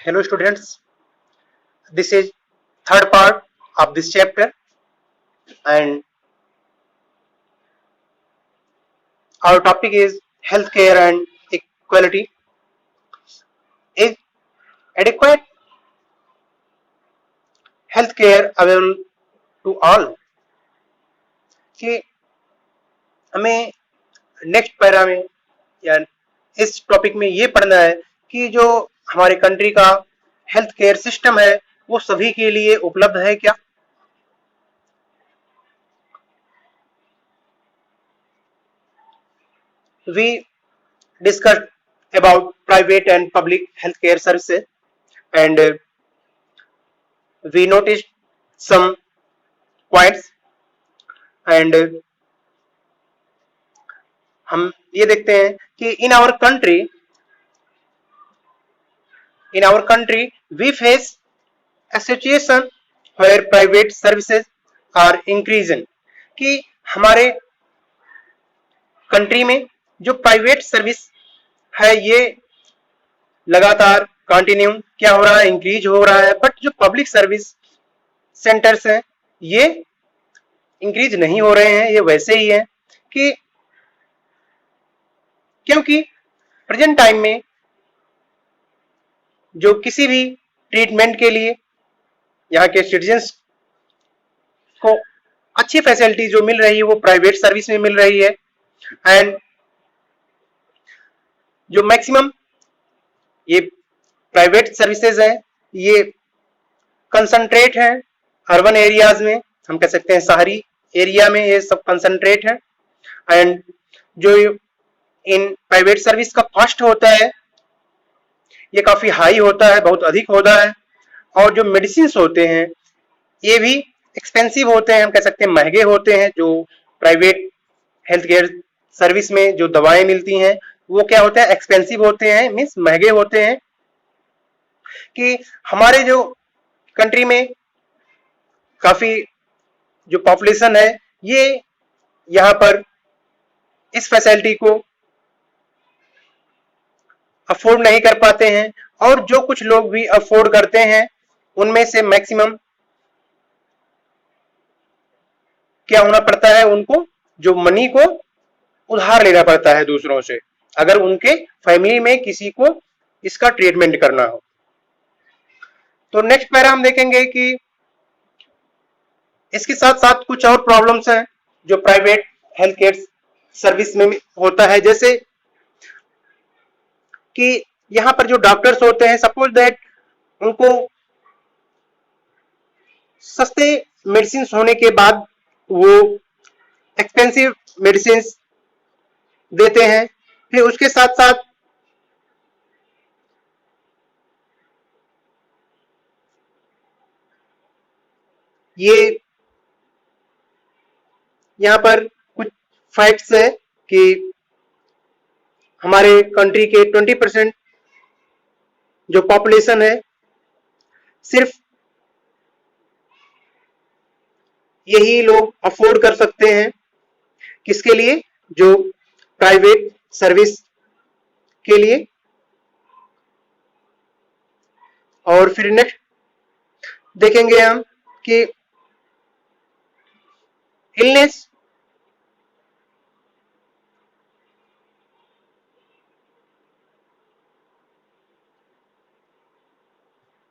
Hello students, this is third part of this chapter and our topic is healthcare and equality. Is adequate healthcare available to all? कि हमें next para में या इस topic में ये पढ़ना है कि जो हमारे कंट्री का हेल्थ केयर सिस्टम है वो सभी के लिए उपलब्ध है क्या? We discussed about private and public healthcare services and we noticed some points and हम ये देखते हैं कि in our country we face a situation where private services are increasing कि हमारे कंट्री में जो प्राइवेट सर्विस है ये लगातार कंटिन्यू क्या हो रहा है, इंक्रीज हो रहा है, बट जो पब्लिक सर्विस सेंटर्स हैं ये इंक्रीज नहीं हो रहे हैं, ये वैसे ही है कि क्योंकि प्रेजेंट टाइम में जो किसी भी ट्रीटमेंट के लिए यहाँ के सिटीजन्स को अच्छी फैसिलिटी जो मिल रही है वो प्राइवेट सर्विस में मिल रही है एंड जो मैक्सिमम ये प्राइवेट सर्विसेज हैं ये कंसंट्रेट हैं अर्बन एरियाज में, हम कह सकते हैं शहरी एरिया में ये सब कंसंट्रेट है एंड जो इन प्राइवेट सर्विस का कॉस्ट होता है ये काफी हाई होता है, बहुत अधिक होता है और जो मेडिसिन होते हैं ये भी एक्सपेंसिव होते हैं, हम कह सकते हैं महंगे होते हैं। जो प्राइवेट हेल्थ केयर सर्विस में जो दवाएं मिलती हैं वो क्या होते हैं, एक्सपेंसिव होते हैं, मीन्स महंगे होते हैं। कि हमारे जो कंट्री में काफी जो पॉपुलेशन है ये यहाँ पर इस फैसिलिटी को अफोर्ड नहीं कर पाते हैं और जो कुछ लोग भी अफोर्ड करते हैं उनमें से मैक्सिमम क्या होना पड़ता है, उनको जो मनी को उधार लेना पड़ता है दूसरों से अगर उनके फैमिली में किसी को इसका ट्रीटमेंट करना हो। तो नेक्स्ट पैरा हम देखेंगे कि इसके साथ साथ कुछ और प्रॉब्लम्स हैं जो प्राइवेट हेल्थ केयर सर्विस में होता है, जैसे कि यहाँ पर जो डॉक्टर्स होते हैं सपोज दैट उनको सस्ते मेडिसिन होने के बाद वो एक्सपेंसिव मेडिसिन देते हैं, फिर उसके साथ साथ ये यहाँ पर कुछ फैक्ट्स है कि हमारे कंट्री के 20% जो पॉपुलेशन है सिर्फ यही लोग अफोर्ड कर सकते हैं, किसके लिए, जो प्राइवेट सर्विस के लिए। और फिर नेक्स्ट देखेंगे हम कि इलनेस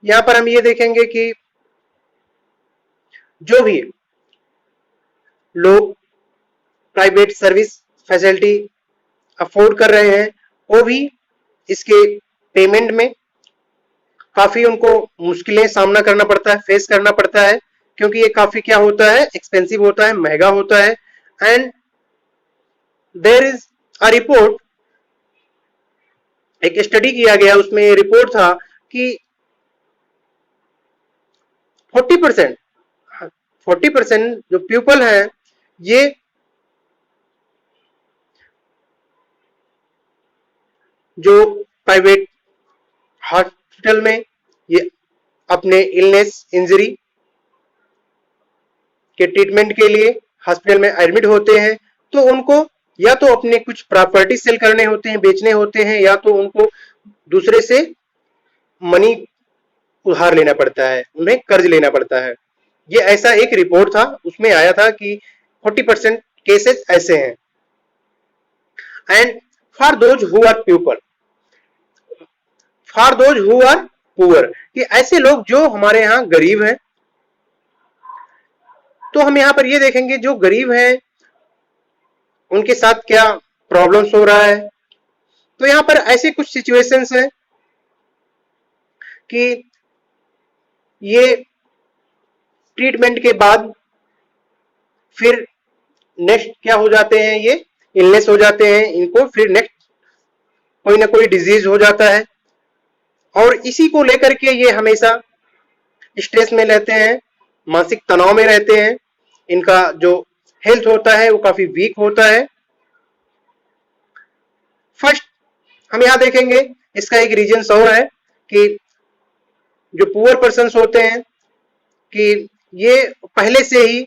यहां पर हम ये देखेंगे कि जो भी लोग प्राइवेट सर्विस फैसिलिटी अफोर्ड कर रहे हैं वो भी इसके पेमेंट में काफी उनको मुश्किलें सामना करना पड़ता है, फेस करना पड़ता है, क्योंकि ये काफी क्या होता है, एक्सपेंसिव होता है, महंगा होता है। And there is a report, एक स्टडी किया गया उसमें रिपोर्ट था कि 40% जो पीपल है ये जो प्राइवेट हॉस्पिटल में ये अपने इलनेस इंजरी के ट्रीटमेंट के लिए हॉस्पिटल में एडमिट होते हैं, तो उनको या तो अपने कुछ प्रॉपर्टी सेल करने होते हैं, बेचने होते हैं, या तो उनको दूसरे से मनी उधार लेना पड़ता है, उन्हें कर्ज लेना पड़ता है। ये ऐसा एक रिपोर्ट था, उसमें आया था कि 40% केसेस ऐसे हैं। And for those who are people, for those who are poor, कि ऐसे लोग जो हमारे यहाँ गरीब हैं, तो हम यहाँ पर ये देखेंगे जो गरीब हैं उनके साथ क्या प्रॉब्लम्स हो रहा है। तो यहाँ पर ऐसे कुछ सिचुएशंस हैं कि ये ट्रीटमेंट के बाद फिर नेक्स्ट क्या हो जाते हैं, ये इलनेस हो जाते हैं, इनको फिर नेक्स्ट कोई ना कोई डिजीज हो जाता है, और इसी को लेकर के ये हमेशा स्ट्रेस में रहते हैं, मानसिक तनाव में रहते हैं, इनका जो हेल्थ होता है वो काफी वीक होता है। फर्स्ट हम यहां देखेंगे, इसका एक रीजन और है कि जो पुअर पर्सन्स होते हैं कि ये पहले से ही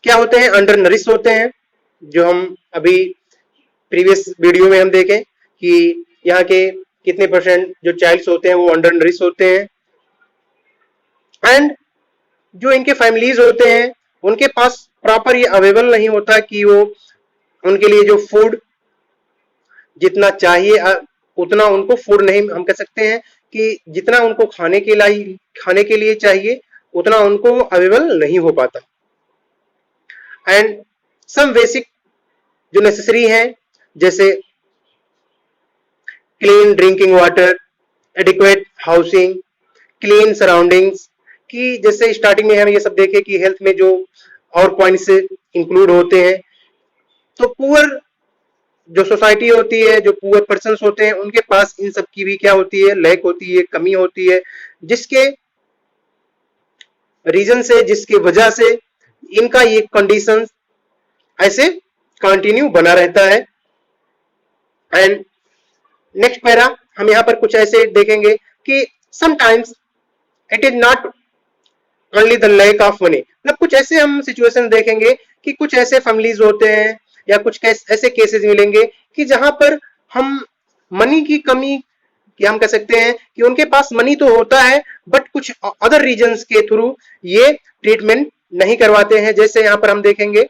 क्या होते हैं, अंडर नरिश होते हैं। जो हम अभी प्रीवियस वीडियो में हम देखें कि यहाँ के कितने परसेंट जो चाइल्ड्स होते हैं वो अंडर नरिश होते हैं। एंड जो इनके फैमिलीज होते हैं उनके पास प्रॉपर ये अवेलेबल नहीं होता कि वो उनके लिए जो फूड जितना चाहिए उतना उनको फूड नहीं, हम कह सकते हैं कि जितना उनको खाने के लिए चाहिए उतना उनको अवेलेबल नहीं हो पाता। एंड सम बेसिक जो नेसेसरी है, जैसे clean drinking water, adequate housing, clean surroundings, कि जैसे स्टार्टिंग में हम ये सब देखे कि हेल्थ में जो और पॉइंट्स इंक्लूड होते हैं, तो पुअर जो सोसाइटी होती है, जो पुअर पर्सन्स होते हैं, उनके पास इन सब की भी क्या होती है, लैक होती है, कमी होती है, जिसके रीजन से, जिसकी वजह से इनका ये कंडीशन ऐसे कंटिन्यू बना रहता है। एंड नेक्स्ट पैरा हम यहाँ पर कुछ ऐसे देखेंगे कि sometimes it is not only the lack of money, मतलब कुछ ऐसे हम सिचुएशन देखेंगे कि कुछ ऐसे फैमिलीज होते हैं या कुछ ऐसे केसेस मिलेंगे कि जहां पर हम मनी की कमी, कि हम कह सकते हैं कि उनके पास मनी तो होता है बट कुछ अदर रीजंस के थ्रू ये ट्रीटमेंट नहीं करवाते हैं। जैसे यहाँ पर हम देखेंगे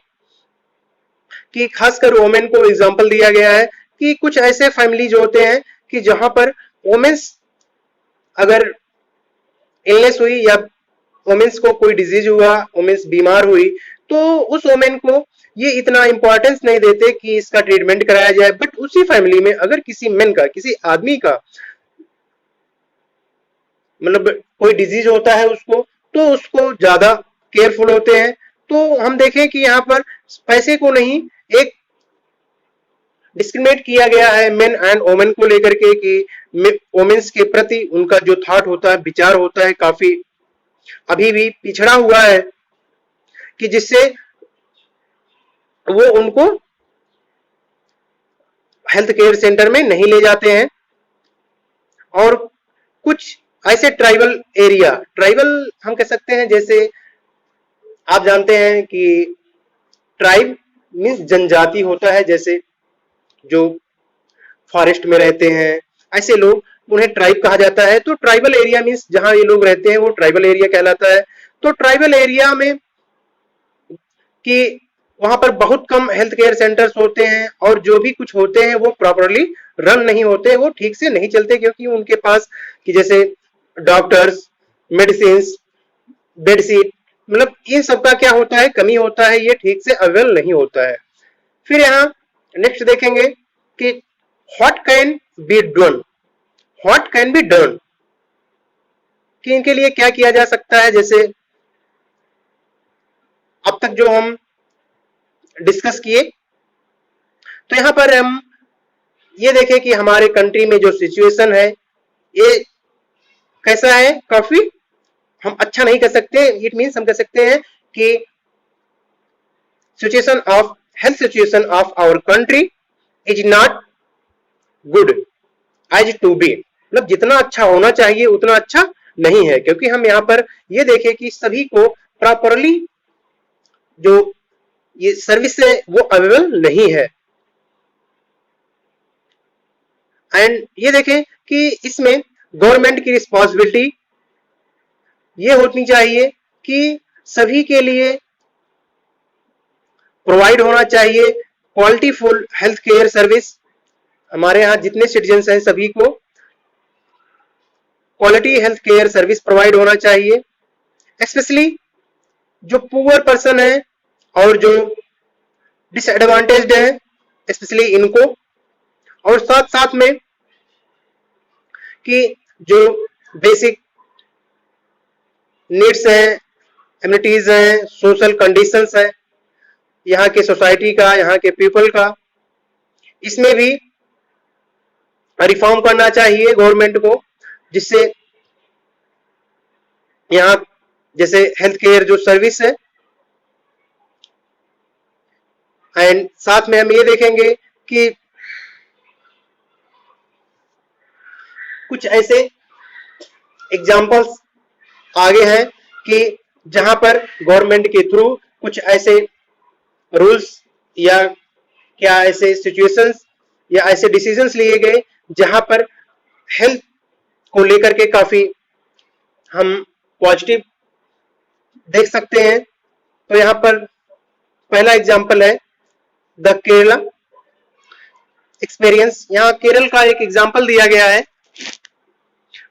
कि खासकर वोमेन को एग्जांपल दिया गया है कि कुछ ऐसे फैमिलीज होते हैं कि जहां पर वोमेन्स अगर इलनेस हुई या वोमेन्स को कोई डिजीज हुआ, वोमेन्स बीमार हुई, तो उस वोमेन को ये इतना इंपॉर्टेंस नहीं देते कि इसका ट्रीटमेंट कराया जाए। बट उसी फैमिली में अगर किसी मेन का, किसी आदमी का मतलब कोई डिजीज होता है उसको, तो उसको ज्यादा केयरफुल होते हैं। तो हम देखें कि यहाँ पर पैसे को नहीं, एक डिस्क्रिमिनेट किया गया है मेन एंड वोमेन को लेकर के, कि वोमेन्स के प्रति उनका जो थॉट होता है, विचार होता है, काफी अभी भी पिछड़ा हुआ है, कि जिससे वो उनको हेल्थ केयर सेंटर में नहीं ले जाते हैं। और कुछ ऐसे ट्राइबल हम कह सकते हैं, जैसे आप जानते हैं कि ट्राइब मीन्स जनजाति होता है, जैसे जो फॉरेस्ट में रहते हैं ऐसे लोग, उन्हें ट्राइब कहा जाता है। तो ट्राइबल एरिया मीन्स जहां ये लोग रहते हैं वो ट्राइबल एरिया कहलाता है। तो ट्राइबल एरिया में कि वहां पर बहुत कम हेल्थ केयर सेंटर्स होते हैं, और जो भी कुछ होते हैं वो प्रॉपरली रन नहीं होते, वो ठीक से नहीं चलते, क्योंकि उनके पास कि जैसे डॉक्टर्स, मेडिसिन, बेडशीट, मतलब इन सब का क्या होता है, कमी होता है, ये ठीक से अवेलेबल नहीं होता है। फिर यहाँ नेक्स्ट देखेंगे कि what can be done, what can be done, कि इनके लिए क्या किया जा सकता है। जैसे अब तक जो हम डिस्कस किए, तो यहां पर हम ये देखें कि हमारे कंट्री में जो सिचुएशन है ये कैसा है, काफी हम अच्छा नहीं कह सकते। इट मीन्स हम कह सकते हैं कि situation of health situation of our country is not good as to be, मतलब जितना अच्छा होना चाहिए उतना अच्छा नहीं है, क्योंकि हम यहाँ पर ये देखें कि सभी को प्रॉपरली जो ये सर्विस है वो अवेलेबल नहीं है। एंड ये देखें कि इसमें गवर्नमेंट की रिस्पॉन्सिबिलिटी ये होनी चाहिए कि सभी के लिए प्रोवाइड होना चाहिए quality full health care service. हमारे यहाँ जितने सिटीजन्स हैं सभी को quality health care service provide होना चाहिए, स्पेशली जो पुअर पर्सन है और जो डिसएडवांटेज्ड है स्पेशली इनको, और साथ साथ में कि जो बेसिक नीड्स हैं, एमिनिटीज हैं, सोशल कंडीशंस हैं यहाँ के सोसाइटी का, यहाँ के पीपल का, इसमें भी रिफॉर्म करना चाहिए गवर्नमेंट को, जिससे यहाँ जैसे हेल्थ केयर जो सर्विस है, एंड साथ में हम ये देखेंगे कि कुछ ऐसे एग्जाम्पल्स आगे हैं कि जहां पर गवर्नमेंट के थ्रू कुछ ऐसे रूल्स या क्या ऐसे सिचुएशंस या ऐसे डिसीजंस लिए गए जहां पर हेल्थ को लेकर के काफी हम पॉजिटिव देख सकते हैं। तो यहाँ पर पहला एग्जाम्पल है द केरला एक्सपीरियंस। यहाँ केरल का एक एग्जाम्पल दिया गया है।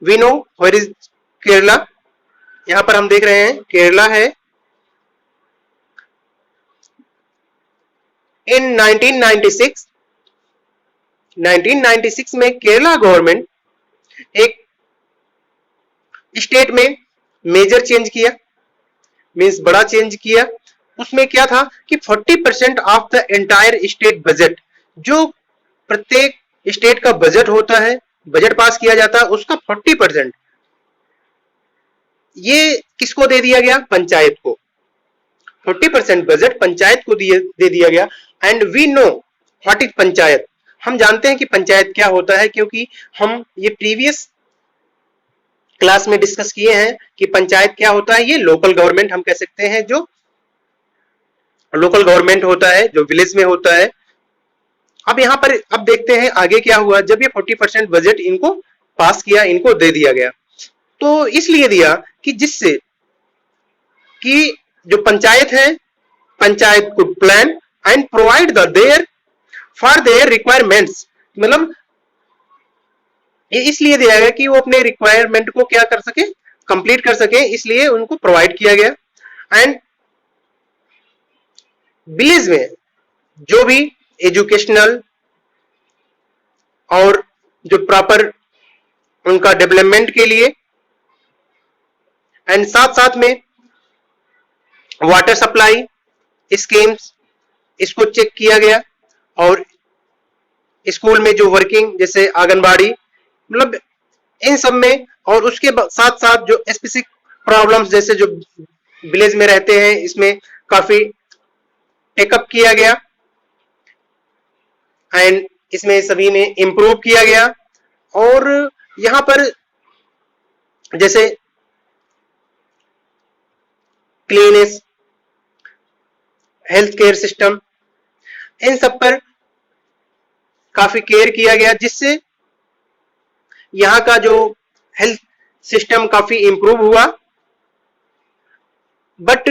We know where is Kerala. यहाँ पर हम देख रहे हैं केरला है। इन 1996 में केरला गवर्नमेंट एक स्टेट में मेजर चेंज किया, मींस बड़ा चेंज किया। उसमें क्या था कि 40% of the entire state budget, जो प्रत्येक स्टेट का बजट होता है, बजट पास किया जाता है, उसका 40% ये किसको दे दिया गया? पंचायत को। 40% बजट पंचायत को दे दिया गया। And we know what is panchayat. हम जानते हैं कि पंचायत क्या होता है, क्योंकि हम ये प्रीवियस क्लास में डिस्कस किए हैं कि पंचायत क्या होता है। ये लोकल गवर्नमेंट हम कह सकते हैं, जो लोकल गवर्नमेंट होता है, जो विलेज में होता है। अब यहाँ पर अब देखते हैं आगे क्या हुआ जब ये 40% बजट इनको पास किया, इनको दे दिया गया। तो इसलिए दिया कि जिससे कि जो पंचायत है, पंचायत को plan and provide the there for their requirements, मतलब ये इसलिए दिया गया कि वो अपने रिक्वायरमेंट को क्या कर सके, कंप्लीट कर सके, इसलिए उनको प्रोवाइड किया गया। एंड विलेज में जो भी एजुकेशनल और जो प्रॉपर उनका डेवलपमेंट के लिए, एंड साथ साथ में वाटर सप्लाई स्कीम्स, इसको चेक किया गया। और स्कूल में जो वर्किंग जैसे आंगनबाड़ी, मतलब इन सब में, और उसके साथ साथ जो स्पेसिफिक प्रॉब्लम्स जैसे जो विलेज में रहते हैं, इसमें काफी टेकअप किया गया एंड इसमें सभी में इंप्रूव किया गया। और यहां पर जैसे क्लीनेस, हेल्थ केयर सिस्टम, इन सब पर काफी केयर किया गया, जिससे यहाँ का जो हेल्थ सिस्टम काफी इंप्रूव हुआ। बट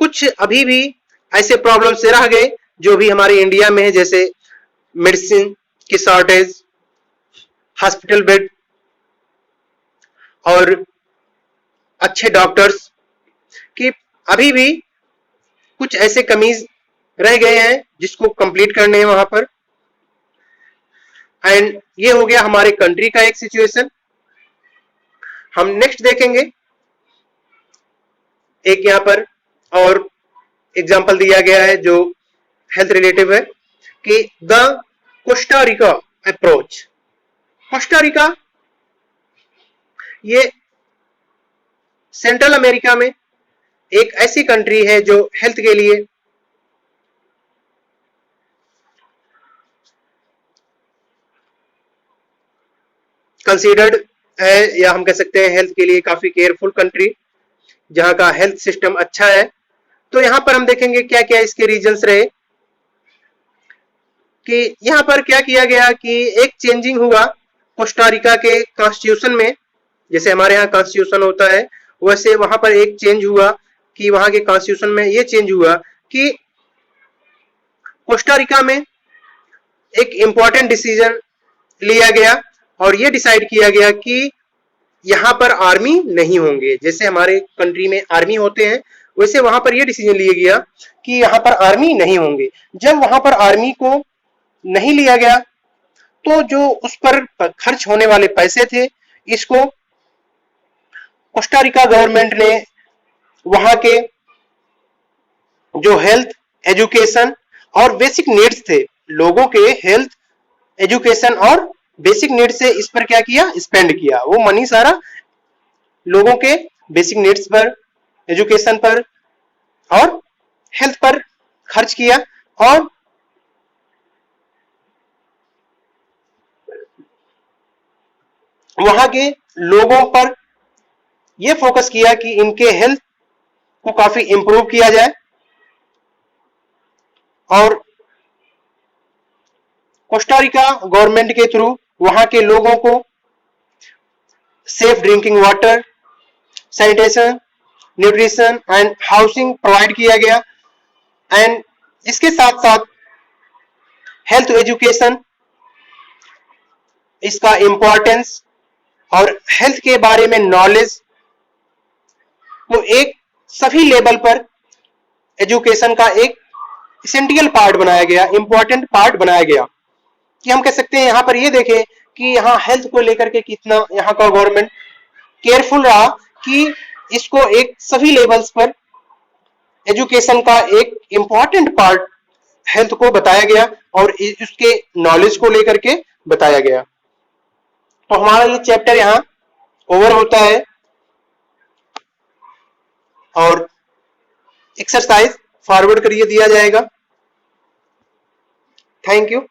कुछ अभी भी ऐसे प्रॉब्लम से रह गए जो भी हमारे इंडिया में है, जैसे मेडिसिन की शॉर्टेज, हॉस्पिटल बेड और अच्छे डॉक्टर्स की अभी भी कुछ ऐसे कमीज रह गए हैं जिसको कंप्लीट करने हैं वहां पर। एंड ये हो गया हमारे कंट्री का एक सिचुएशन। हम नेक्स्ट देखेंगे एक यहाँ पर और एग्जांपल दिया गया है जो हेल्थ रिलेटिव है कि the Costa Rica approach. Costa Rica ये सेंट्रल अमेरिका में एक ऐसी कंट्री है जो हेल्थ के लिए कंसीडर्ड है, या हम कह सकते हैं हेल्थ के लिए काफी केयरफुल कंट्री, जहां का हेल्थ सिस्टम अच्छा है। तो यहां पर हम देखेंगे क्या क्या इसके रीजंस रहे कि यहां पर क्या किया गया कि एक चेंजिंग हुआ कोस्टा रिका के कॉन्स्टिट्यूशन में। जैसे हमारे यहाँ कॉन्स्टिट्यूशन होता है, वैसे वहां पर एक चेंज हुआ कि वहां के कॉन्स्टिट्यूशन में ये चेंज हुआ कि कोस्टा रिका में एक इंपॉर्टेंट डिसीजन लिया गया और ये डिसाइड किया गया कि यहाँ पर आर्मी नहीं होंगे। जैसे हमारे कंट्री में आर्मी होते हैं, वैसे वहां पर यह डिसीजन लिया गया कि यहाँ पर आर्मी नहीं होंगे। जब वहां पर आर्मी को नहीं लिया गया तो जो उस पर खर्च होने वाले पैसे थे, इसको कोस्टा रिका गवर्नमेंट ने वहां के जो हेल्थ, एजुकेशन और बेसिक नीड्स थे, लोगों के हेल्थ, एजुकेशन और बेसिक नीड्स से इस पर क्या किया, स्पेंड किया। वो मनी सारा लोगों के बेसिक नीड्स पर, एजुकेशन पर और हेल्थ पर खर्च किया और वहां के लोगों पर यह फोकस किया कि इनके हेल्थ को काफी इंप्रूव किया जाए और कोस्टा रिका गवर्नमेंट के थ्रू वहां के लोगों को safe drinking water, sanitation, nutrition and housing provide किया गया। एंड इसके साथ साथ हेल्थ एजुकेशन, इसका इंपॉर्टेंस और हेल्थ के बारे में नॉलेज को एक सभी लेवल पर एजुकेशन का एक एसेंशियल पार्ट बनाया गया, इंपॉर्टेंट पार्ट बनाया गया। कि हम कह सकते हैं यहाँ पर ये देखें कि यहाँ हेल्थ को लेकर के कितना यहाँ का गवर्नमेंट केयरफुल रहा कि इसको एक सभी लेवल्स पर एजुकेशन का एक इंपॉर्टेंट पार्ट हेल्थ को बताया गया और उसके नॉलेज को लेकर के बताया गया। तो हमारा ये चैप्टर यहाँ ओवर होता है और एक्सरसाइज फॉरवर्ड करिए दिया जाएगा। Thank you.